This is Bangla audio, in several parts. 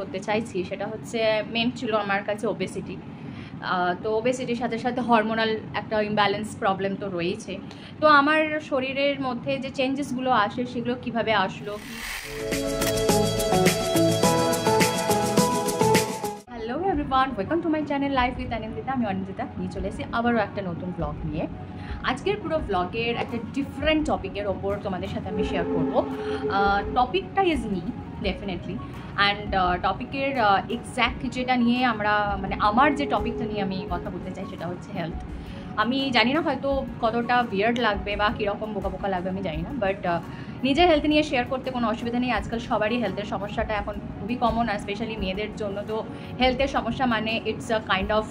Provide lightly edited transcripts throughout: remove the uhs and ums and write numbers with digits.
করতে চাইছি সেটা হচ্ছে মেন ছিল আমার কাছে ওবেসিটি। তো ওবেসিটির সাথে সাথে হরমোনাল একটা ইমব্যালেন্স প্রবলেম তো রয়েছে। তো আমার শরীরের মধ্যে যে চেঞ্জেসগুলো আসে সেগুলো কিভাবে আসলো। Hello everyone, welcome to my channel life with Anindita. আমি অনিন্দিতা নিয়ে চলে এসেছি আবারও একটা নতুন ব্লগ নিয়ে। আজকের পুরো ব্লগের একটা ডিফারেন্ট টপিকের ওপর তোমাদের সাথে আমি শেয়ার করবো। টপিকটা ইজ মি ডেফিনেটলি, অ্যান্ড টপিকের এক্স্যাক্ট যেটা নিয়ে আমরা আমার যে টপিকটা নিয়ে আমি কথা বলতে চাই সেটা হচ্ছে হেলথ। আমি জানি না হয়তো কতটা উইয়ার্ড লাগবে বা কীরকম বোকা বোকা লাগবে আমি জানি না, বাট নিজের হেলথ নিয়ে শেয়ার করতে কোনো অসুবিধা নেই। আজকাল সবারই হেলথের সমস্যাটা এখন খুবই কমন, আর স্পেশালি মেয়েদের জন্য তো হেলথের সমস্যা মানে ইটস আ কাইন্ড অফ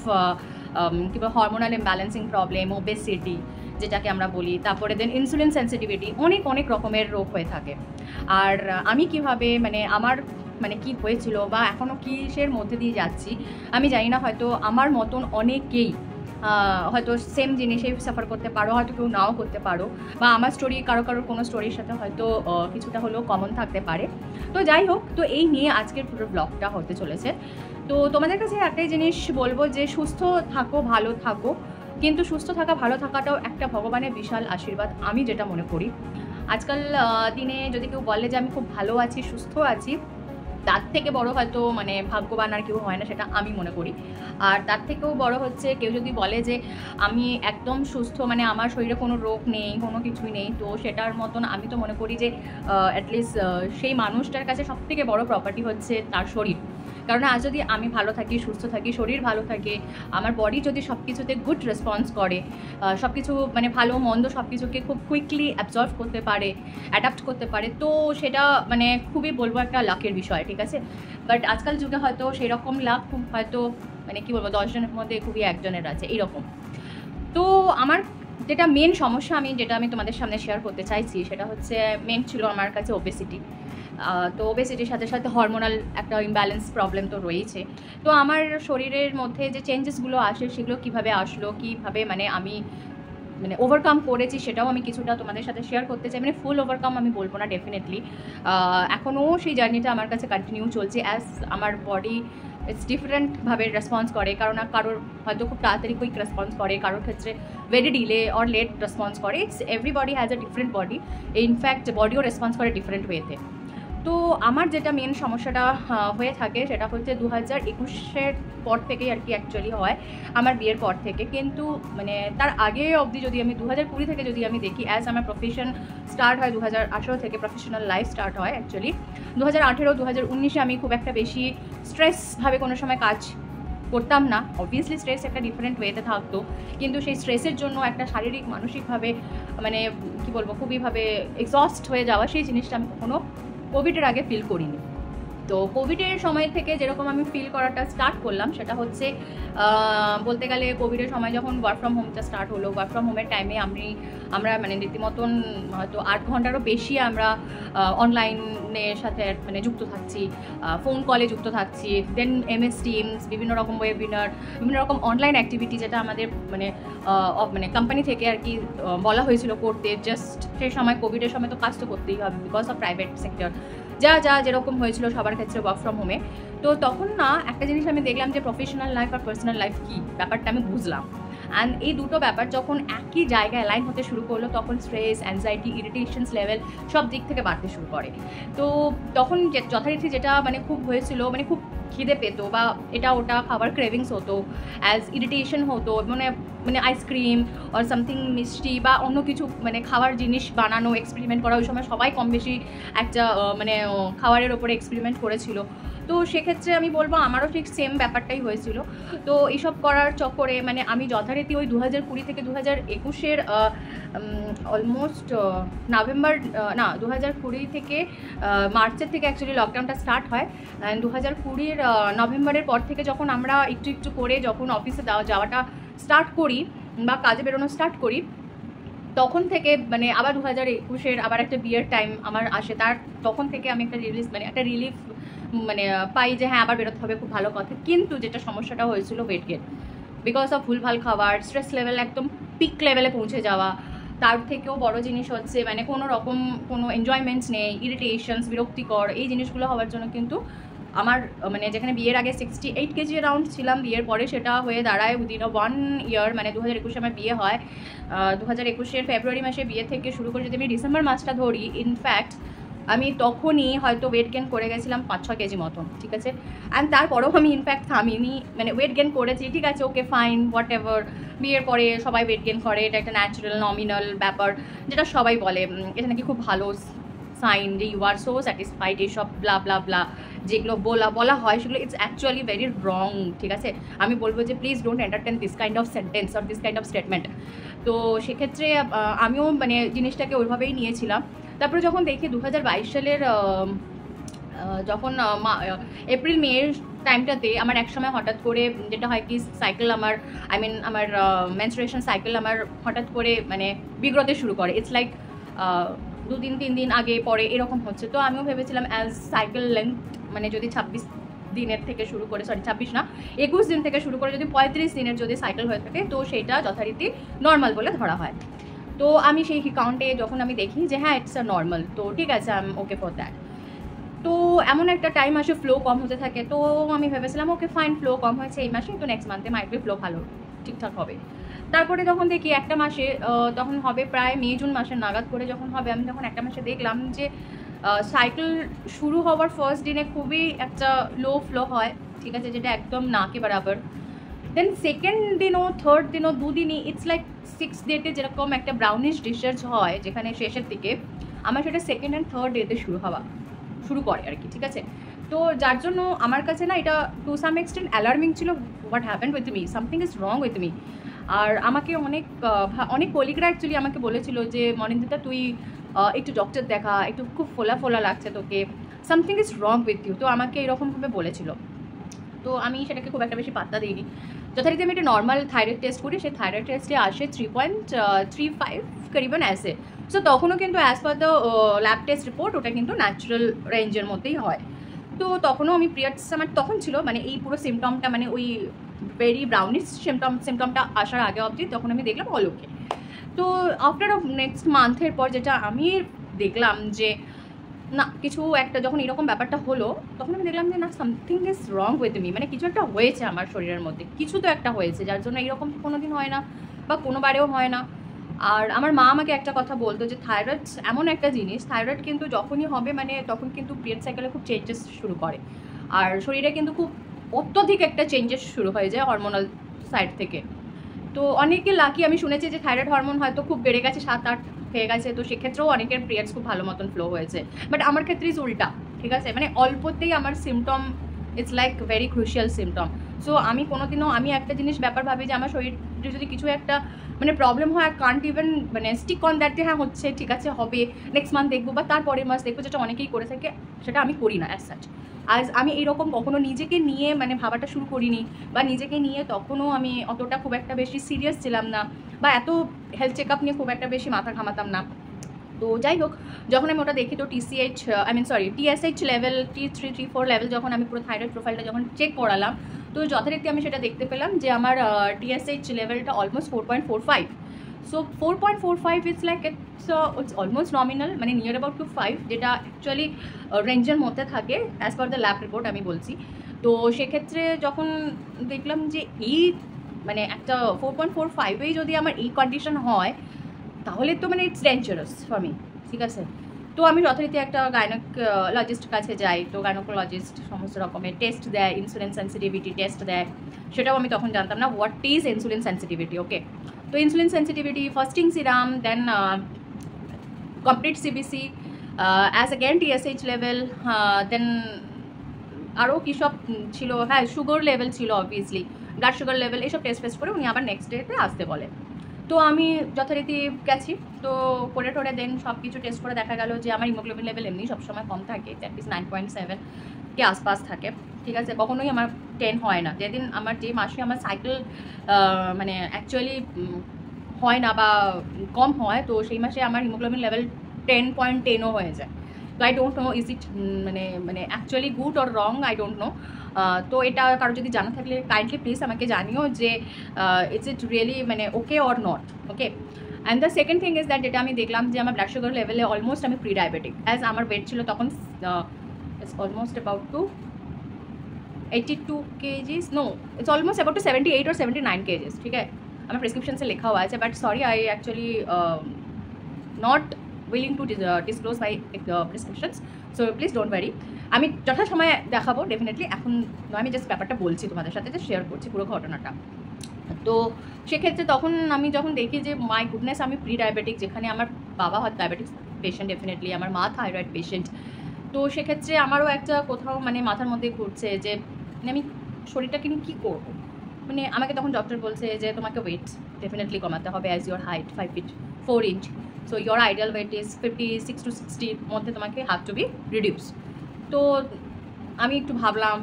কী বলে হরমোনাল ইমব্যালেন্সিং প্রবলেম, ওবেসিটি যেটাকে আমরা বলি, তারপরে দেন ইনসুলিন সেন্সিটিভিটি, অনেক অনেক রকমের রোগ হয়ে থাকে। আর আমি কিভাবে আমার কি হয়েছিল বা এখনও কিসের মধ্যে দিয়ে যাচ্ছি আমি জানি না, হয়তো আমার মতন অনেকেই হয়তো সেম জিনিসেই সাফার করতে পারো, হয়তো কেউ নাও করতে পারো, বা আমার স্টোরি কারোর কোনো স্টোরির সাথে হয়তো কিছুটা হলেও কমন থাকতে পারে। তো যাই হোক, তো এই নিয়ে আজকের পুরো ব্লগটা হতে চলেছে। তো তোমাদের কাছে একটাই জিনিস বলবো যে সুস্থ থাকো, ভালো থাকো, কিন্তু সুস্থ থাকা ভালো থাকাটাও একটা ভগবানের বিশাল আশীর্বাদ আমি যেটা মনে করি। আজকাল দিনে যদি কেউ বলে যে আমি খুব ভালো আছি, সুস্থ আছি, তার থেকে বড় হয়তো ভাগ্যবান আর কেউ হয় না, সেটা আমি মনে করি। আর তার থেকেও বড় হচ্ছে কেউ যদি বলে যে আমি একদম সুস্থ, আমার শরীরে কোনো রোগ নেই, কোনো কিছুই নেই, তো সেটার মতন আমি তো মনে করি যে অ্যাটলিস্ট সেই মানুষটার কাছে সবথেকে বড় প্রপার্টি হচ্ছে তার শরীর। কারণ আজ যদি আমি ভালো থাকি, সুস্থ থাকি, শরীর ভালো থাকে, আমার বডি যদি সব কিছুতে গুড রেসপন্স করে, সব কিছু ভালো মন্দ সব কিছুকে খুব কুইকলি অ্যাবজর্ভ করতে পারে, অ্যাডাপ্ট করতে পারে, তো সেটা খুবই বলবো একটা লাকের বিষয়, ঠিক আছে। বাট আজকাল যুগে হয়তো সেই রকম লাক হয়তো কী বলবো 10 জনের মধ্যে খুবই একজনের আছে এইরকম। তো আমার যেটা মেন সমস্যা যেটা আমি তোমাদের সামনে শেয়ার করতে চাইছি সেটা হচ্ছে মেন ছিল আমার কাছে ওবেসিটি। তো ওবেসিটির সাথে সাথে হরমোনাল একটা ইমব্যালেন্স প্রবলেম তো রয়েছে। তো আমার শরীরের মধ্যে যে চেঞ্জেসগুলো আসে সেগুলো কিভাবে আসলো, কীভাবে আমি ওভারকাম করেছি সেটাও আমি কিছুটা তোমাদের সাথে শেয়ার করতে চাই। ফুল ওভারকাম আমি বলবো না ডেফিনেটলি, এখনও সেই জার্নিটা আমার কাছে কন্টিনিউ চলছে। অ্যাজ আমার বডি ইটস ডিফারেন্টভাবে রেসপন্স করে, কারণ কারোর হয়তো খুব তাড়াতাড়ি কুইক রেসপন্স করে, কারোর ক্ষেত্রে very delay or late response করে। It's everybody has a different body, in fact বডিও রেসপন্স করে ডিফারেন্ট ওয়েতে। তো আমার যেটা মেন সমস্যাটা হয়ে থাকে সেটা হচ্ছে 2021-এর পর থেকেই আর কি, অ্যাকচুয়ালি হয় আমার বিয়ের পর থেকে। কিন্তু তার আগে অবধি যদি আমি 2020 থেকে যদি আমি দেখি, অ্যাজ আমার প্রফেশন স্টার্ট হয় 2018 থেকে, প্রফেশনাল লাইফ স্টার্ট হয় অ্যাকচুয়ালি 2018-2019-এ। আমি খুব একটা বেশি স্ট্রেসভাবে কোনো সময় কাজ করতাম না। অবভিয়াসলি স্ট্রেস একটা ডিফারেন্ট ওয়েতে থাকতো, কিন্তু সেই স্ট্রেসের জন্য একটা শারীরিক মানসিকভাবে কী বলবো খুবইভাবে এক্সস্ট হয়ে যাওয়া, সেই জিনিসটা আমি কখনো কোভিডের আগে ফিল করিনি। তো কোভিডের সময় থেকে যেরকম আমি ফিল করাটা স্টার্ট করলাম সেটা হচ্ছে বলতে গেলে কোভিডের সময় যখন ওয়ার্ক ফ্রম হোমটা স্টার্ট হলো, ওয়ার্ক ফ্রম হোমের টাইমে আমরা রীতিমতন হয়তো 8 ঘন্টারও বেশি আমরা অনলাইনের সাথে যুক্ত থাকছি, ফোন কলে যুক্ত থাকছি, দেন MS টিমস, বিভিন্ন রকম ওয়েবিনার, বিভিন্ন রকম অনলাইন অ্যাক্টিভিটি যেটা আমাদের কোম্পানি থেকে আর কি বলা হয়েছিল করতে। জাস্ট সেই সময় কোভিডের সময় তো কাজ তো করতেই হবে, বিকজ অফ প্রাইভেট সেক্টর যা যেরকম হয়েছিল সবার ক্ষেত্রে ওয়ার্ক ফ্রম হোমে। তো তখন না একটা জিনিস আমি দেখলাম যে প্রফেশনাল লাইফ আর পার্সোনাল লাইফ কী ব্যাপারটা আমি বুঝলাম। অ্যান্ড এই দুটো ব্যাপার যখন একই জায়গায় লাইন হতে শুরু করলো, তখন স্ট্রেস, অ্যাংজাইটি, ইরিটেশনস লেভেল সব দিক থেকে বাড়তে শুরু করে। তো তখন যথারীতি যেটা খুব হয়েছিল, খুব খিদে পেত বা এটা ওটা খাবার ক্রেভিংস হতো, অ্যাজ ইরিটেশন হতো, আইসক্রিম অর সামথিং মিষ্টি বা অন্য কিছু খাওয়ার জিনিস বানানো, এক্সপেরিমেন্ট করা। ওই সময় সবাই কম বেশি একটা খাবারের ওপরে এক্সপেরিমেন্ট করেছিল। তো সেক্ষেত্রে আমি বলবো আমারও ঠিক সেম ব্যাপারটাই হয়েছিল। তো এইসব করার চক্করে আমি যথারীতি ওই 2020 থেকে 2021-এর অলমোস্ট নভেম্বর, না 2020 থেকে মার্চের থেকে অ্যাকচুয়ালি লকডাউনটা স্টার্ট হয়। 2020-এর নভেম্বরের পর থেকে যখন আমরা একটু একটু করে যখন অফিসে যাওয়াটা স্টার্ট করি বা কাজে বেরোনো স্টার্ট করি, তখন থেকে আবার 2021-এর আবার একটা বিয়ের টাইম আমার আসে। তখন থেকে আমি একটা রিলিফ পাই যে হ্যাঁ আবার বেরোতে হবে, খুব ভালো কথা। কিন্তু যেটা সমস্যাটা হয়েছিল ওয়েট গেইন, বিকজ অফ ভুলভাল খাবার, স্ট্রেস লেভেল একদম পিক লেভেলে পৌঁছে যাওয়া। তার থেকেও বড় জিনিস হচ্ছে কোনো রকম কোনো এনজয়মেন্টস নেই, ইরিটেশনস, বিরক্তিকর, এই জিনিসগুলো হওয়ার জন্য কিন্তু আমার মানে যেখানে বিয়ের আগে 68 কেজি অ্যারাউন্ড ছিলাম, বিয়ের পরে সেটা হয়ে দাঁড়ায় উইদিন 1 ইয়ার, মানে 2021 আমার বিয়ে হয়। 2021 ফেব্রুয়ারি মাসে বিয়ে থেকে শুরু করে যদি আমি ডিসেম্বর মাসটা ধরি, ইনফ্যাক্ট আমি তখনই হয়তো ওয়েট গেন করে গেছিলাম 5-6 কেজি মতন, ঠিক আছে। অ্যান্ড তারপরেও আমি ইনফ্যাক্ট থামিনি, মানে ওয়েট গেন করেছি, ঠিক আছে, ওকে ফাইন, হোয়াট এভার। বিয়ের পরে সবাই ওয়েট গেন করে, এটা একটা ন্যাচারাল নমিনাল ব্যাপার, যেটা সবাই বলে এটা নাকি খুব ভালো সাইন যে ইউ আর সো স্যাটিসফাইড, এইসব ব্লা ব্লা ব্লা যেগুলো বলা হয় সেগুলো ইটস অ্যাকচুয়ালি ভেরি রং, ঠিক আছে। আমি বলবো যে please don't entertain this kind of sentence or this kind of statement. তো সেক্ষেত্রে আমিও মানে জিনিসটাকে ওইভাবেই নিয়েছিলাম। তারপরে যখন দেখি 2022 সালের যখন এপ্রিল মের টাইমটাতে আমার একসময় হঠাৎ করে যেটা হয় কি সাইকেল আমার আমার মেনস্ট্রুয়েশন সাইকেল আমার হঠাৎ করে মানে বিগড়তে শুরু করে। ইটস লাইক 2-3 দিন আগে পরে এরকম হচ্ছে। তো আমিও ভেবেছিলাম অ্যাজ সাইকেল লেন্থ মানে যদি 26 দিনের থেকে শুরু করে, সরি 26 না 21 দিন থেকে শুরু করে যদি 35 দিনের যদি সাইকেল হয়ে থাকে তো সেইটা যথারীতি নর্মাল বলে ধরা হয়। তো আমি সেই কাউন্টে যখন আমি দেখি যে হ্যাঁ ইটস আ নর্মাল, তো ঠিক আছে, I am okay for that. তো এমন একটা টাইম আসে ফ্লো কম হতে থাকে, তো আমি ভেবেছিলাম ওকে ফাইন, ফ্লো কম হয়েছে এই মাসে, তো নেক্সট মান্থে মাইট বি ফ্লো ভালো ঠিকঠাক হবে। তারপরে যখন দেখি একটা মাসে তখন হবে প্রায় মে জুন মাসের নাগাদ করে যখন হবে, আমি যখন একটা মাসে দেখলাম যে সাইকেল শুরু হওয়ার ফার্স্ট দিনে খুবই একটা লো ফ্লো হয়, ঠিক আছে, যেটা একদম নাকে বরাবর। দেন সেকেন্ড দিনও থার্ড দিনও দুদিনই ইটস লাইক 6 ডেতে যেরকম একটা ব্রাউনিশ ডিসচার্জ হয় যেখানে শেষের দিকে, আমার সেটা সেকেন্ড অ্যান্ড থার্ড ডেতে শুরু করে আর কি, ঠিক আছে। তো যার জন্য আমার কাছে না এটা টু সাম এক্সটেন্ট অ্যালার্মিং ছিল, what happened with me, something is wrong with me. আর আমাকে অনেক কলিগরা অ্যাকচুয়ালি আমাকে বলেছিল যে মনিন্দিতা তুই একটু ডক্টর দেখা, একটু খুব ফোলা ফোলা লাগছে তোকে, something is wrong with you, তো আমাকে এরকমভাবে বলেছিল। তো আমি সেটাকে খুব একটা বেশি পাত্তা দিইনি। যথারীতি আমি একটা নর্মাল থাইরয়েড টেস্ট করি, সেই থাইরয়েড টেস্টে আসে 3.35 করিবন অ্যাসে। সো তখনও কিন্তু as per the lab test report ওটা কিন্তু ন্যাচারাল রেঞ্জের মধ্যেই হয়। তো তখনও আমি পিরিয়ডস আমার তখন ছিল মানে এই পুরো সিমটমটা মানে ওই ভেরি ব্রাউনিশ সিমটমটা আসার আগে অবধি তখন আমি দেখলাম অল ওকে। তো আফটার নেক্সট মান্থের পর যেটা আমি দেখলাম যে না কিছু একটা যখন এরকম ব্যাপারটা হলো তখন আমি দেখলাম যে না something is wrong with me, মানে কিছু একটা হয়েছে আমার শরীরের মধ্যে, কিছু তো একটা হয়েছে যার জন্য এরকম কোনো দিন হয় না বা কোনোবারেও হয় না। আর আমার মা আমাকে একটা কথা বলতো যে থাইরয়েড এমন একটা জিনিস, থাইরয়েড কিন্তু যখনই হবে মানে তখন কিন্তু পিরিয়ড সাইকেলে খুব চেঞ্জেস শুরু করে, আর শরীরে কিন্তু খুব অত্যধিক একটা চেঞ্জেস শুরু হয়ে যায় হরমোনাল সাইড থেকে। তো অনেকে লাকি, আমি শুনেছি যে থাইরয়েড হরমোন হয়তো খুব বেড়ে গেছে, 7-8 হয়ে গেছে, তো সেক্ষেত্রেও অনেকের পিরিয়ডস খুব ভালো মতন ফ্লো হয়েছে। বাট আমার ক্ষেত্রে ইজ উল্টা, ঠিক আছে, মানে অল্পতেই আমার symptom it's like very crucial symptom. So আমি কোনোদিনও আমি একটা জিনিস ব্যাপার ভাবি যে আমার শরীরে যদি কিছু একটা মানে প্রবলেম হয় আর কান্ট ইভেন মানে স্টিক অন দ্যাট, হ্যাঁ হচ্ছে ঠিক আছে হবে নেক্সট মান্থ দেখবো বা তারপরের মাস দেখবো, যেটা অনেকেই করে থাকে, সেটা আমি করি না অ্যাজ সাচ। আজ আমি এইরকম কখনো নিজেকে নিয়ে মানে ভাবাটা শুরু করিনি, বা নিজেকে নিয়ে তখনও আমি অতটা খুব একটা বেশি সিরিয়াস ছিলাম না, বা এত হেলথ চেক আপ নিয়ে খুব একটা বেশি মাথা ঘামাতাম না। তো যাই হোক, যখন আমি ওটা দেখি তো TSH level, T3 T4 level যখন আমি পুরো থাইরয়েড প্রোফাইলটা যখন চেক করালাম, তো যথারীতি আমি সেটা দেখতে পেলাম যে আমার TSH লেভেলটা almost 4.45। So 4.45 it's like it's almost nominal, মানে নিয়ার অ্যাবাউট টু 5, যেটা অ্যাকচুয়ালি রেঞ্জের মধ্যে থাকে as per the lab report আমি বলছি। তো সেক্ষেত্রে যখন দেখলাম যে এই মানে একটা 4.45এই যদি আমার এই কন্ডিশন হয় তাহলে তো মানে ইটস ডেঞ্জারাস ফর মি, ঠিক আছে। তো আমি যথারীতি একটা গাইনোকোলজিস্ট কাছে যাই, তো গাইনোকোলজিস্ট সমস্ত রকমের টেস্ট দেয়, ইনসুলিন সেন্সিটিভিটি টেস্ট দেয়, সেটাও আমি তখন জানতাম না what is insulin sensitivity. Okay, তো insulin sensitivity, fasting serum, then complete CBC, as again TSH level, then আরও কী সব ছিল, হ্যাঁ সুগার লেভেল ছিল অবভিয়াসলি, ব্লাড সুগার লেভেল, এইসব টেস্ট করে উনি আবার নেক্সট ডেতে আসতে বলে। তো আমি যথারীতি গেছি, তো করে টোরে দেন সব কিছু টেস্ট করে দেখা গেল যে আমার হিমোগ্লোবিন লেভেল এমনি সবসময় কম থাকে, অ্যাটলিস্ট 9.7 কে আশপাশ থাকে, ঠিক আছে, কখনোই আমার 10 হয় না। যেদিন আমার যে মাসে আমার সাইকেল মানে অ্যাকচুয়ালি হয় না বা কম হয়, তো সেই মাসে আমার হিমোগ্লোবিন লেভেল 10.10ও হয়ে যায়। তো I don't know is it মানে actually good or wrong, I don't know. তো এটা কারো যদি জানা থাকলে কাইন্ডলি প্লিজ আমাকে জানিও যে ইটস ইট রিয়েলি মানে okay or not, okay. And the second thing is that, যেটা আমি দেখলাম যে আমার ব্লাড সুগার লেভেলে অলমোস্ট আমি প্রি ডায়াবেটিক, অ্যাজ আমার ওয়েট ছিল তখন it's almost about to 82 kgs, no it's almost about to 78 और 79 kgs, ठीक है। আমার প্রেসক্রিপশন से लिखा हुआ है, but sorry I actually not willing to disclose my prescriptions, so please don't worry. আমি যথাসময়ে দেখাবো ডেফিনেটলি, এখন নয়, আমি জাস্ট ব্যাপারটা বলছি তোমাদের সাথে, যে শেয়ার করছি পুরো ঘটনাটা। তো সেক্ষেত্রে তখন আমি যখন দেখি যে মাই গুডনেস, আমি প্রি ডায়াবেটিক, যেখানে আমার বাবা হয় ডায়াবেটিক্স পেশেন্ট ডেফিনেটলি, আমার মা থাইরয়েড পেশেন্ট। তো সেক্ষেত্রে আমারও একটা কোথাও মানে মাথার মধ্যে ঘুরছে যে মানে আমি শরীরটাকে নিয়ে কী করবো। মানে আমাকে তখন ডক্টর বলছে যে তোমাকে ওয়েট ডেফিনেটলি কমাতে হবে, as your height 5 feet 4 inch, so your ideal weight is 56 to 60 মধ্যে তোমাকে হ্যাভ টু বি রিডিউস। তো আমি একটু ভাবলাম,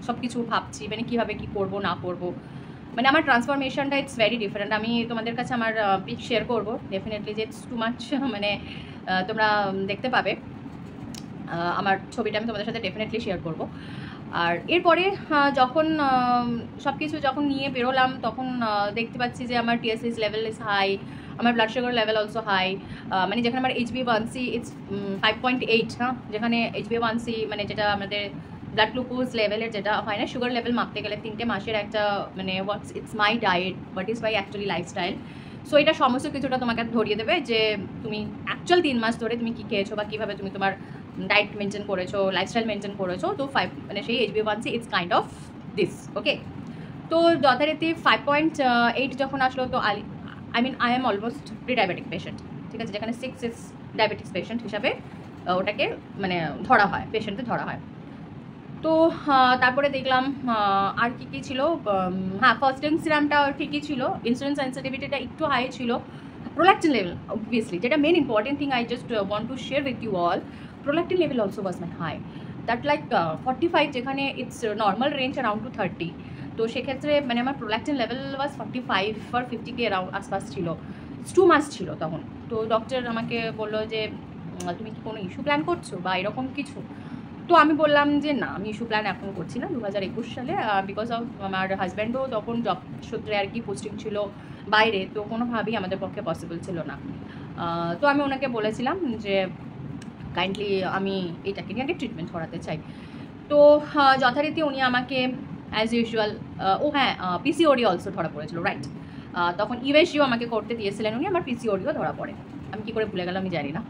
সব কিছু ভাবছি মানে কীভাবে কী করবো না করবো। মানে আমার ট্রান্সফরমেশনটা ইটস ভেরি ডিফারেন্ট। আমি তোমাদের কাছে আমার পিক শেয়ার করবো ডেফিনেটলি, যে ইটস টু মাচ, মানে তোমরা দেখতে পাবে আমার ছবিটা, আমি তোমাদের সাথে ডেফিনেটলি শেয়ার করবো। আর এরপরে যখন সব কিছু যখন নিয়ে বেরোলাম, তখন দেখতে পাচ্ছি যে আমার টিএসএইচ লেভেল ইজ হাই, আমার blood sugar level also high. মানে যেখানে আমার HbA1c ইটস 5.8, হ্যাঁ, যেখানে HbA1c মানে যেটা আমাদের ব্লাড গ্লুকোজ লেভেলের যেটা হয় না, সুগার লেভেল মাপতে গেলে 3 মাসের একটা মানে what's it's my diet, what is my actually lifestyle. So এটা সমস্ত কিছুটা তোমাকে ধরিয়ে দেবে যে তুমি অ্যাকচুয়াল 3 মাস ধরে তুমি কী খেয়েছো বা কীভাবে তুমি তোমার ডায়েট মেনটেন করেছো, লাইফস্টাইল মেনটেন করেছো। তো 5 মানে সেই HbA1c it's kind of this, okay. তো যথারীতি 5.8 যখন আসলো, তো I mean I am almost pre diabetic patient, ঠিক আছে, যেখানে 6 is ডায়াবেটিক্স পেশেন্ট হিসাবে ওটাকে মানে ধরা হয়, পেশেন্টে ধরা হয়। তো তারপরে দেখলাম আর কী ছিল। হ্যাঁ, ফার্স্টিং সিরামটা ঠিকই ছিল, ইনসুলিন সেন্সিটিভিটিটা একটু হাই ছিল, প্রোল্যাক্টিন লেভেল অবভিয়াসলি, যেটা main important thing I just want to share with you all, prolactin level also was my high, that like 45, যেখানে it's normal range around to 30। তো সেক্ষেত্রে মানে আমার প্রোল্যাক্টিন লেভেল ওয়াজ 45 or 50 কে আশপাশ ছিল, 2 মাস ছিল তখন। তো ডক্টর আমাকে বললো যে তুমি কি কোনো ইস্যু প্ল্যান করছো বা এরকম কিছু। তো আমি বললাম যে না, আমি ইস্যু প্ল্যান এখন করছি না 2021 সালে, বিকজ অফ আমার হাজব্যান্ডও তখন জব সূত্রে আর কি পোস্টিং ছিল বাইরে, তো কোনোভাবেই আমাদের পক্ষে পসিবল ছিল না। তো আমি ওনাকে বলেছিলাম যে কাইন্ডলি আমি এটাকে নিয়ে আগে ট্রিটমেন্ট করাতে চাই। তো যথারীতি উনি আমাকে অ্যাজ ইউজুয়াল, ও হ্যাঁ, পিসিওডি অলসো ধরা পড়েছিল, রাইট। তখন ইউএসজিও আমাকে করতে দিয়েছিলেন উনি, আমার পিসিওডিও ধরা পড়ে, আমি কী করে ভুলে গেলাম আমি জানি না।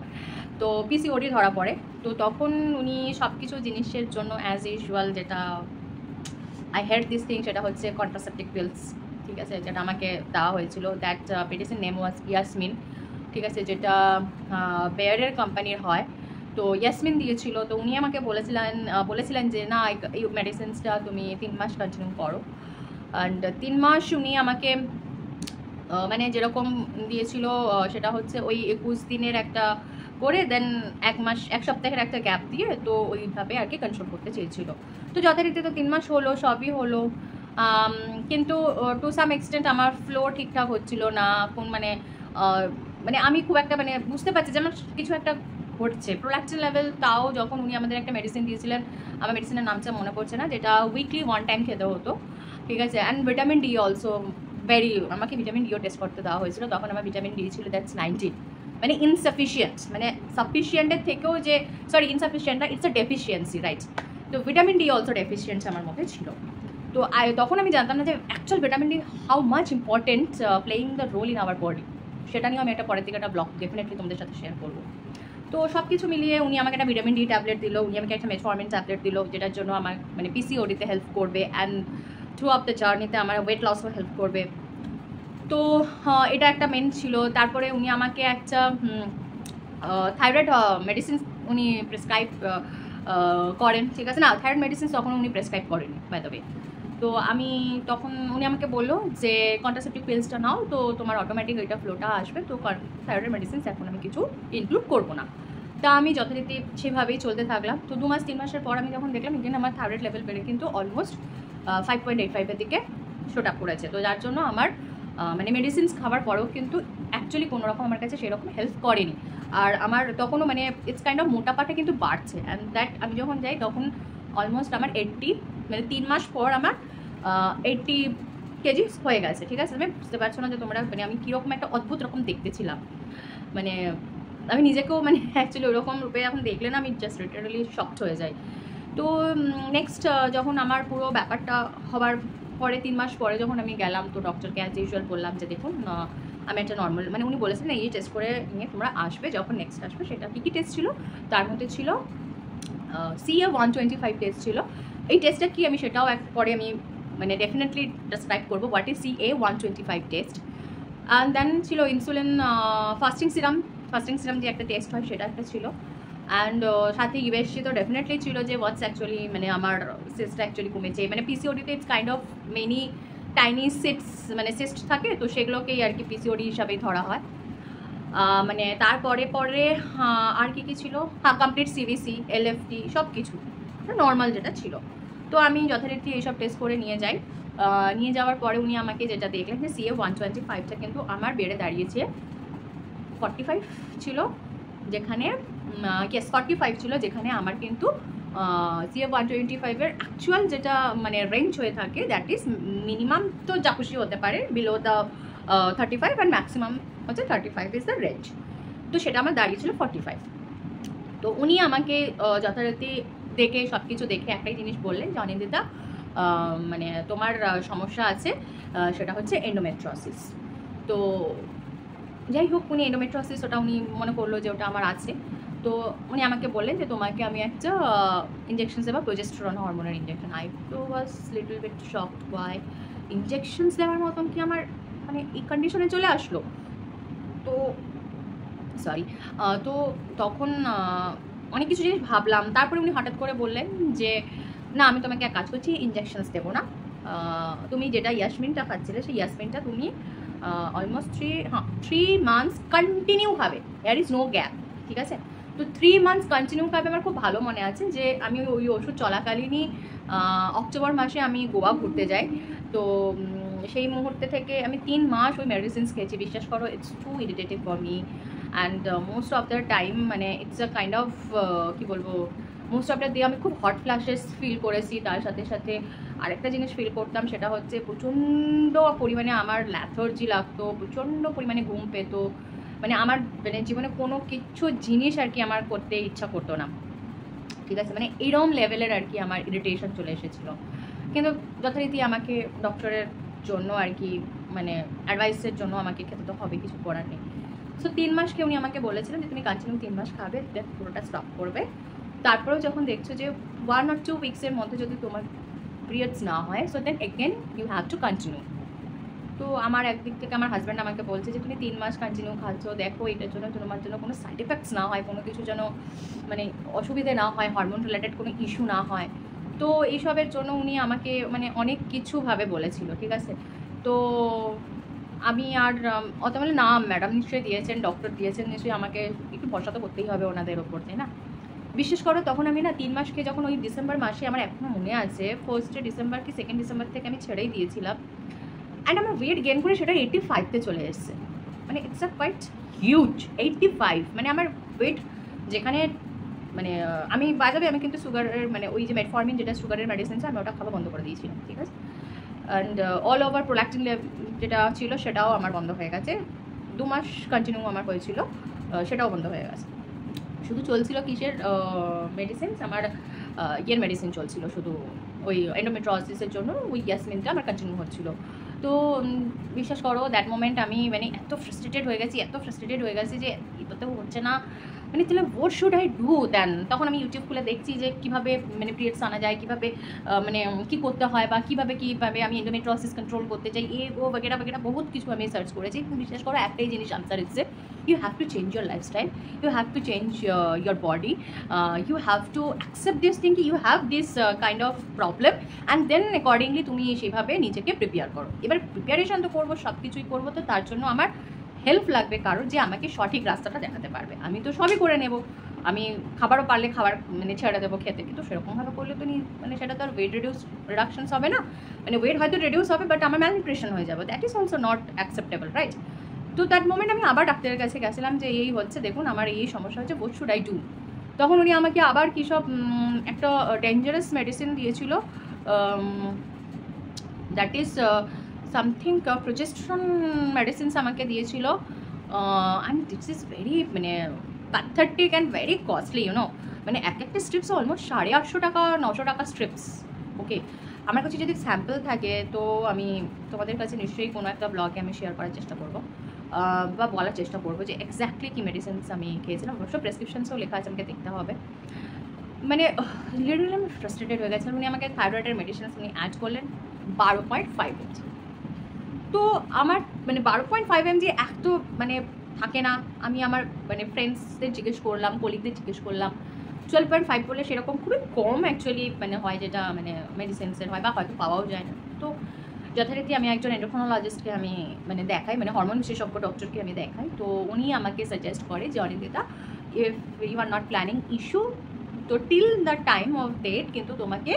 তো পিসিওডি ধরা পড়ে, তো তখন উনি সব কিছু জিনিসের জন্য অ্যাজ ইউজুয়াল যেটা আই হেড দিস থিং, সেটা হচ্ছে কন্ট্রাসেপটিভ পিলস, ঠিক আছে, যেটা আমাকে দেওয়া হয়েছিল। That medicine name was Yasmin, ঠিক আছে, যেটা বেয়ারের কোম্পানির হয়। তো ইয়াসমিন দিয়েছিল। তো উনি আমাকে বলেছিলেন যে না, এই মেডিসিনসটা তুমি 3 মাস কন্টিনিউ করো। অ্যান্ড 3 মাস উনি আমাকে মানে যেরকম দিয়েছিল সেটা হচ্ছে ওই 21 দিনের একটা করে, দেন 1 সপ্তাহের একটা গ্যাপ দিয়ে, তো ওইভাবে আর কি কন্ট্রোল করতে চেয়েছিল। তো যথারীতি তো 3 মাস হলো, সবই হলো, কিন্তু টু সাম এক্সটেন্ট আমার ফ্লো ঠিকঠাক হচ্ছিল না। কোন মানে মানে আমি খুব একটা মানে বুঝতে পারছি যে আমার কিছু একটা ঘটছে। প্রোল্যাক্টিন লেভেল তাও যখন উনি আমাদের একটা মেডিসিন দিয়েছিলেন, আমার মেডিসিনের নামটা মনে পড়ছে না, যেটা উইকলি 1 টাইম খেতে হতো, ঠিক আছে। অ্যান্ড ভিটামিন ডি অলসো আমাকে ভিটামিন ডিও টেস্ট করতে দেওয়া হয়েছিল, তখন আমার ভিটামিন ডি ছিল দ্যাটস 19, মানে ইনসাফিসিয়েন্ট, মানে সাফিসিয়েন্টের থেকেও যে সরি ইনসাফিসিয়েন্ট না, ইটস আ ডেফিসিয়েন্সি, রাইট। তো ভিটামিন ডি অলসো ডেফিসিয়েন্সি আমার মধ্যে ছিল। তো তখন আমি জানতাম না যে actual vitamin D how much important playing the role in our body. সেটা নিয়ে আমি একটা পরের দিকে একটা ব্লগ ডেফিনেটলি তোমাদের সাথে শেয়ার করবো। তো সব কিছু মিলিয়ে উনি আমাকে একটা ভিটামিন ডি ট্যাবলেট দিল, উনি আমাকে একটা মেটফরমিন ট্যাবলেট দিল, যেটার জন্য আমার মানে পিসিওডিতে হেল্প করবে, অ্যান্ড থ্রু আপ দ্য জার্নিতে আমার ওয়েট লসও হেল্প করবে। তো এটা একটা মেন ছিল। তারপরে উনি আমাকে একটা থাইরয়েড মেডিসিন উনি প্রেসক্রাইব করেন, ঠিক আছে। না, থাইরয়েড মেডিসিন তখন উনি প্রেসক্রাইব করেনি বাই দ্য ওয়ে। তো আমি তখন উনি আমাকে বললো যে কন্ট্রাসেপটিভ পিলসটা নাও, তো তোমার অটোমেটিক ওইটা ফ্লোটা আসবে, তো থাইরয়েড মেডিসিনস এখন আমি কিছু ইনক্লুড করবো না। তা আমি যথারীতি সেভাবেই চলতে থাকলাম। তো 2 মাস 3 মাসের পর আমি যখন দেখলাম ইগেন আমার থাইরয়েড লেভেল বেড়ে কিন্তু অলমোস্ট 5.85-এর দিকে শোট আপ করেছে। তো যার জন্য আমার মানে মেডিসিনস খাওয়ার পরেও কিন্তু অ্যাকচুয়ালি কোনো রকম আমার কাছে সেরকম হেল্প করেনি। আর আমার তখনও মানে ইটস কাইন্ড অফ মোটাপাটা কিন্তু বাড়ছে, অ্যান্ড দ্যাট আমি যখন যাই তখন অলমোস্ট আমার 80, মানে 3 মাস পর আমার 80 কেজি হয়ে গেছে, ঠিক আছে। আমি বুঝতে পারছো না যে তোমরা মানে আমি কীরকম একটা অদ্ভুত রকম দেখতেছিলাম, মানে আমি নিজেকেও মানে অ্যাকচুয়ালি ওরকম রূপে এখন দেখলে না আমি জাস্ট লিটারালি শকড হয়ে যাই। তো নেক্সট যখন আমার পুরো ব্যাপারটা হবার পরে 3 মাস পরে যখন আমি গেলাম, তো ডক্টরকে অ্যাজ ইউজুয়াল বললাম যে দেখুন আমি একটা নর্মাল, মানে উনি বলেছেন এই টেস্ট করে নিয়ে তোমরা আসবে, যখন নেক্সট আসবে সেটা কী কী টেস্ট ছিল, তার মধ্যে ছিল CA 125 টেস্ট ছিল। এই টেস্টটা কি আমি সেটাও পরে আমি মানে ডেফিনেটলি ডিসক্রাইব করবো what is CA 125 test. And then ছিল ইনসুলিন ফাস্টিং সিরাম যে একটা টেস্ট হয় সেটা একটা ছিল। অ্যান্ড সাথে ইউএসজি তো ডেফিনেটলি ছিল যে হোয়াটস অ্যাকচুয়ালি মানে আমার সিস্টটা অ্যাকচুয়ালি কমেছে, মানে পিসিওডিতে it's kind of many tiny cyst থাকে, তো সেগুলোকেই আর কি পিসিওডি হিসাবেই ধরা হয়। মানে তারপরে আর কি ছিল, হ্যাঁ কমপ্লিট সিভিসি, LFT সব কিছু নর্মাল যেটা ছিল। তো আমি যথারীতি এইসব টেস্ট করে নিয়ে যাই। নিয়ে যাওয়ার পরে উনি আমাকে যেটা দেখলেন যে CA 125টা কিন্তু আমার বেড়ে দাঁড়িয়েছে 45 ছিল, যেখানে 45 ছিল, যেখানে আমার কিন্তু CA 125-এর অ্যাকচুয়াল যেটা মানে রেঞ্জ হয়ে থাকে দ্যাট ইজ মিনিমাম তো যা খুশি হতে পারে বিলো দ্য 35 অ্যান্ড ম্যাক্সিমাম হচ্ছে 35 ইজ দ্য রেঞ্জ। তো সেটা আমার দাঁড়িয়েছিল 45। তো উনি আমাকে যথারীতি দেখে সব কিছু দেখে একটাই জিনিস বললেন যে অনিন্দিতা মানে তোমার সমস্যা আছে, সেটা হচ্ছে এন্ডোমেট্রিওসিস। তো যাই হোক উনি এন্ডোমেট্রিওসিস ওটা উনি মনে করলো যে ওটা আমার আছে। তো উনি আমাকে বললেন যে তোমাকে আমি একটা ইঞ্জেকশনস দেবো, প্রোজেস্টেরন হরমোনের ইঞ্জেকশন। আই তো was little bit shocked, why injections দেওয়ার মতন কি আমার মানে এই কন্ডিশনে চলে আসলো। তো সরি, তো তখন অনেক কিছু জিনিস ভাবলাম। তারপরে উনি হঠাৎ করে বললেন যে না আমি তোমাকে এক কাজ করছি, ইঞ্জেকশনস দেবো না, তুমি যেটা ইয়াসমিনটা খাচ্ছিলে সেই ইয়াসমিনটা তুমি অলমোস্ট 3 মান্থস কন্টিনিউ খাবে, দেয়ার ইজ নো গ্যাপ, ঠিক আছে? তো 3 মান্থস কন্টিনিউ খাবে। আমার খুব ভালো মনে আছে যে আমি ওই ওষুধ চলাকালীনই অক্টোবর মাসে আমি গোয়া ঘুরতে যাই। তো সেই মুহূর্তে থেকে আমি 3 মাস ওই মেডিসিনস খেয়েছি। বিশ্বাস করো, it's too irritative for me and most of the time মানে ইটস আ কাইন্ড অফ কী বলবো, মোস্ট অফ দ্য ডে আমি খুব হট ফ্ল্যাশেস ফিল করেছি। তার সাথে সাথে আরেকটা জিনিস ফিল করতাম, সেটা হচ্ছে প্রচণ্ড পরিমাণে আমার ল্যাথার্জি লাগতো, প্রচণ্ড পরিমাণে ঘুম পেতো, মানে আমার মানে জীবনে কোনো কিছু জিনিস আর কি আমার করতে ইচ্ছা করতো না, ঠিক আছে? মানে এরম লেভেলের আর কি আমার ইরিটেশন চলে এসেছিলো। কিন্তু যথারীতি আমাকে ডক্টরের জন্য আর কি মানে অ্যাডভাইসের জন্য আমাকে খেতে তো হবে, কিছু করার নেই। সো 3 মাসকে উনি আমাকে বলেছিলেন যে তুমি কন্টিনিউ 3 মাস খাবে, দেন পুরোটা স্টপ করবে। তারপরেও যখন দেখছো যে 1 or 2 উইক্সের মধ্যে যদি তোমার পিরিয়ডস না হয়, so then again you have to continue. তো আমার একদিক থেকে আমার হাজব্যান্ড আমাকে বলছে যে তুমি 3 মাস কন্টিনিউ খাচ্ছ, দেখো এটার জন্য তোমার জন্য কোনো সাইড এফেক্টস না হয়, কোনো কিছু যেন মানে অসুবিধে না হয়, হরমোন রিলেটেড কোনো ইস্যু না হয়। তো এইসবের জন্য উনি আমাকে মানে অনেক কিছুভাবে বলেছিল, ঠিক আছে? তো আমি আর অত মানে না, ম্যাডাম নিশ্চয়ই দিয়েছেন, ডক্টর দিয়েছেন, নিশ্চয়ই আমাকে একটু ভরসা তো করতেই হবে ওনাদের ওপর, তাই না? বিশেষ করে তখন আমি না 3 মাসকে যখন ওই ডিসেম্বর মাসে, আমার এখনও মনে আছে 1 ডিসেম্বর কি 2 ডিসেম্বর থেকে আমি ছেড়েই দিয়েছিলাম। অ্যান্ড আমার ওয়েট গেন করে সেটা 85-তে চলে এসছে। মানে ইটস আ কোয়াইট হিউজ 85, মানে আমার ওয়েট যেখানে মানে আমি বাজাবে আমি কিন্তু সুগারের মানে ওই যে মেটফর্মিন যেটা সুগারের মেডিসিনস আমি ওটা খাওয়া বন্ধ করে দিয়েছিলাম, ঠিক আছে? অ্যান্ড অল ওভার প্রোল্যাক্টিন যেটা ছিল সেটাও আমার বন্ধ হয়ে গেছে। 2 মাস কন্টিনিউ আমার হয়েছিল, সেটাও বন্ধ হয়ে গেছে। শুধু চলছিল কিসের মেডিসিনস, আমার ইয়ের মেডিসিন চলছিল শুধু, ওই এন্ডোমেট্রিওসিসের জন্য ওই ইয়াসমিনটা আমার কন্টিনিউ হচ্ছিল। তো বিশ্বাস করো দ্যাট মোমেন্ট আমি মানে এত ফ্রাস্ট্রেটেড হয়ে গেছি যে এটাতেও হচ্ছে না, মানে তাহলে what should I do then. তখন আমি ইউটিউব খুলে দেখছি যে কীভাবে মানে পিরিয়ডস আনা যায়, কীভাবে মানে কী করতে হয়, বা কীভাবে আমি এন্ডোমেট্রিওসিস কন্ট্রোল করতে চাই, বগেরা বহুত কিছু আমি সার্চ করেছি। বিশ্বাস করো একটাই জিনিস আনসার ইচ্ছে, you have to change your lifestyle, you have to change your body, you have to accept this thing, you have this kind of problem, and then accordingly তুমি সেভাবে নিজেকে প্রিপেয়ার করো। এবার প্রিপারেশন তো করবো, সব কিছুই করবো, তো তার জন্য আমার হেল্প লাগবে কারো যে আমাকে সঠিক রাস্তাটা দেখাতে পারবে। আমি তো সবই করে নেব, আমি খাবারও পারলে খাবার মানে ছেড়ে দেবো খেতে, কিন্তু সেরকমভাবে করলে তো মানে সেটা তো আর ওয়েট রিডাকশনস হবে না, মানে ওয়েট হয়তো রিডিউস হবে বাট আমার ম্যালনিউট্রিশন হয়ে যাবে, that is also not acceptable, right? তো দ্যাট মোমেন্ট আমি আবার ডাক্তারের কাছে গেছিলাম যে এই হচ্ছে, দেখুন আমার এই সমস্যা হচ্ছে, হোয়াট শুড আই ডু। তখন উনি আমাকে আবার কী সব একটা ডেঞ্জারাস মেডিসিন দিয়েছিল, that is something progesterone medicines আমাকে দিয়েছিল। অ্যান্ড দিস ইজ ভেরি মানে pathetic and very costly you know, মানে এক একটা স্ট্রিপস অলমোস্ট 850 টাকা 900 টাকা স্ট্রিপস। ওকে, আমার কাছে যদি স্যাম্পল থাকে তো আমি তোমাদের কাছে নিশ্চয়ই কোনো একটা ব্লগে আমি শেয়ার করার চেষ্টা করবো বা বলার চেষ্টা করবো যে এক্স্যাক্টলি কী মেডিসিনস আমি খেয়েছিলাম। অবশ্য প্রেসক্রিপশনসও লেখা আছে, আমাকে দেখতে হবে। মানে লিটারালি আমি ফ্রাস্ট্রেটেড হয়ে গেছিলাম। উনি আমাকে থাইরয়েডের মেডিসিনস উনি অ্যাড করলেন 12.5 mg। তো আমার মানে 12.5 mg এক তো মানে থাকে না। আমি আমার মানে ফ্রেন্ডসদের জিজ্ঞেস করলাম, কলিগদের জিজ্ঞেস করলাম, 12.5 বলে সেরকম খুবই কম অ্যাকচুয়ালি মানে হয়, যেটা মানে মেডিসিনসের হয় বা হয়তো পাওয়াও যায় না। তো যথারীতি আমি একজন এন্ডোক্রিনোলজিস্টকে আমি মানে দেখাই, মানে হরমোন বিশেষজ্ঞ ডক্টরকে আমি দেখাই। তো উনি আমাকে সাজেস্ট করে যে Anindita, if you are not planning issue, তো till the time of date কিন্তু তোমাকে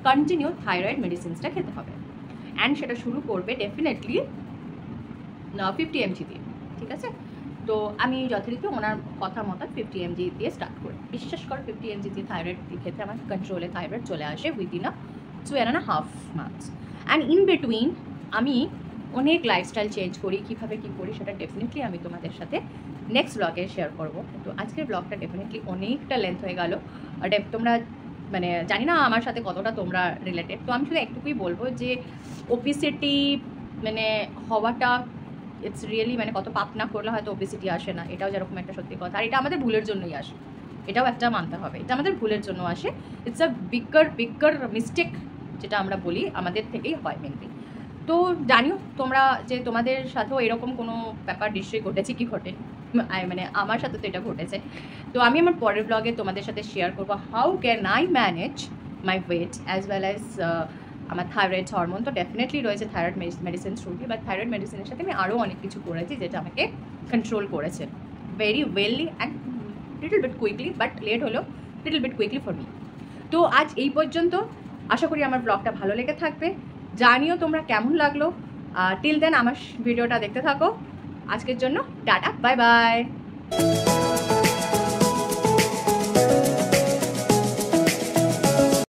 কন্টিনিউ থাইরয়েড মেডিসিনসটা খেতে হবে, অ্যান্ড সেটা শুরু করবে ডেফিনেটলি 50 mg দিয়ে, ঠিক আছে? তো আমি যথারীতি ওনার কথা মতো 50 mg দিয়ে স্টার্ট করি। বিশ্বাস করো 50 mg দিয়ে থাইরয়েড ক্ষেত্রে আমার কন্ট্রোলে থাইরয়েড চলে আসে within 2.5 months। And in between আমি অনেক লাইফস্টাইল চেঞ্জ করি, কীভাবে কী করি সেটা ডেফিনেটলি আমি তোমাদের সাথে নেক্সট ব্লগে শেয়ার করবো। তো আজকের ব্লগটা ডেফিনেটলি অনেকটা লেন্থ হয়ে গেল। তোমরা মানে জানি না আমার সাথে কতটা তোমরা রিলেটেড। তো আমি শুধু একটুকুই বলবো যে ওবিসিটি মানে হওয়াটা ইটস রিয়েলি মানে কত পাপ না করলে হয়তো ওবিসিটি আসে না, এটাও যেরকম একটা সত্যি কথা। আর এটা আমাদের ভুলের জন্যই আসে, এটাও একটা মানতে হবে, এটা আমাদের ভুলের জন্য আসে। ইটস আ বিগ্গার মিস্টেক, যেটা আমরা বলি আমাদের থেকেই হয় মেনলি। তো জানিও তোমরা যে তোমাদের সাথেও এরকম কোনো ব্যাপার নিশ্চয়ই ঘটেছে, কি ঘটে মানে আমার সাথে তো এটা ঘটেছে। তো আমি আমার পরের ব্লগে তোমাদের সাথে শেয়ার করবো how can I manage my weight as well as আমার থাইরয়েড হরমোন। তো ডেফিনেটলি রয়েছে thyroid medicine thoroughly, but thyroid মেডিসিনের সাথে আমি আরও অনেক কিছু করেছি যেটা আমাকে কন্ট্রোল করেছে very well and little bit quickly, but late হলো little bit quickly for me. তো আজ এই পর্যন্ত, আশা করি আমার ব্লগটা ভালো লেগে থাকবে। জানিও তোমরা কেমন লাগলো। টিল দেন আমার ভিডিওটা দেখতে থাকো। আজকের জন্য টাটা, বাই বাই।